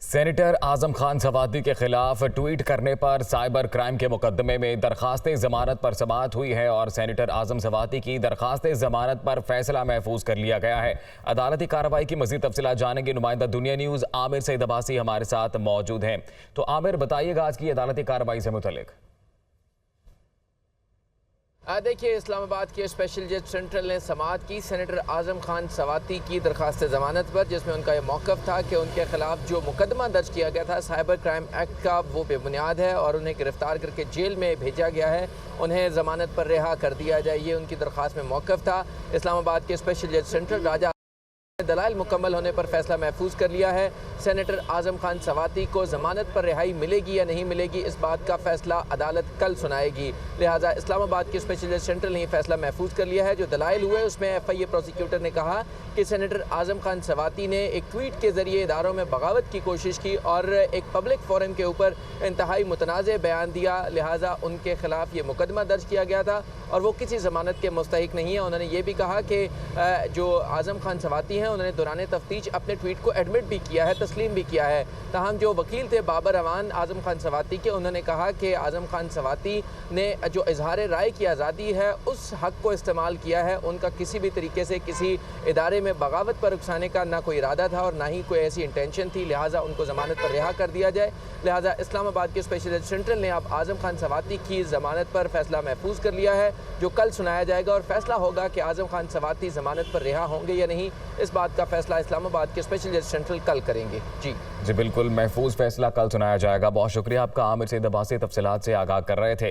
Senator Azam Khan सवाती के खिलाफ tweet करने पर साइबर क्राइम के मुकदमे में दरखास्त जमानत पर समाअत हुई है और सेनेटर आजम सवाती की दरखास्त जमानत पर फैसला महफूज कर लिया गया है। अदालती कार्रवाई की मजीद तफसीलात जानेंगे। नुमाइंदा दुनिया न्यूज़ आमिर सईद अब्बासी हमारे साथ मौजूद हैं। तो आमिर, बताइएगा आज की अदालती कार्रवाई से मुतल्लिक। देखिए, इस्लामाबाद के स्पेशल जज सेंट्रल ने समाअत की सेनेटर आजम खान सवाती की दरखास्त ज़मानत पर, जिसमें उनका यह मौक़िफ़ था कि उनके खिलाफ जो मुकदमा दर्ज किया गया था साइबर क्राइम एक्ट का, वो बेबुनियाद है और उन्हें गिरफ्तार करके जेल में भेजा गया है। उन्हें ज़मानत पर रिहा कर दिया जाए, ये उनकी दरख्वास्त में मौक़िफ़ था। इस्लामाबाद के स्पेशल जज सेंट्रल राजा दलाइल मुकम्मल होने पर फैसला महफूज कर लिया है। सेनेटर आजम खान सवाती को ज़मानत पर रिहाई मिलेगी या नहीं मिलेगी, इस बात का फैसला अदालत कल सुनाएगी। लिहाजा इस्लामाबाद के स्पेशल जज सेंट्रल ने यह फैसला महफूज कर लिया है। जो दलाइल हुए उसमें FIA प्रोसिक्यूटर ने कहा कि सेनेटर आजम खान सवाती ने एक ट्वीट के ज़रिए इदारों में बगावत की कोशिश की और एक पब्लिक फोरम के ऊपर इंतहाई मुतनाज़ बयान दिया। लिहाजा उनके खिलाफ ये मुकदमा दर्ज किया गया था और वो किसी ज़मानत के मुस्तहिक नहीं है। उन्होंने ये भी कहा कि जो आजम खान सवाती हैं, उन्होंने दौरान तफ्तीश अपने ट्वीट को एडमिट भी किया है, तस्लीम भी किया है। ताहम जो वकील थे बाबर अवान आजम खान सवाती के, उन्होंने कहा कि आजम खान सवाती ने जो इजहार राय की आज़ादी है उस हक़ को इस्तेमाल किया है। उनका किसी भी तरीके से किसी इदारे में बगावत पर उकसाने का ना कोई इरादा था और ना ही कोई ऐसी इंटेंशन थी। लिहाजा उनको ज़मानत पर रिहा कर दिया जाए। लिहाजा इस्लामाबाद के स्पेशल जज सेंट्रल ने अब आजम खान सवाती की ज़मानत पर फैसला महफूज कर लिया है, जो कल सुनाया जाएगा और फैसला होगा कि आजम खान सवाती ज़मानत पर रिहा होंगे या नहीं। इस बात का फैसला इस्लामाबाद के स्पेशल जज सेंट्रल कल करेंगे। जी बिल्कुल, महफूज फैसला कल सुनाया जाएगा। बहुत शुक्रिया आपका आमिर सईद अब्बासी, तफसीलात से आगाह कर रहे थे।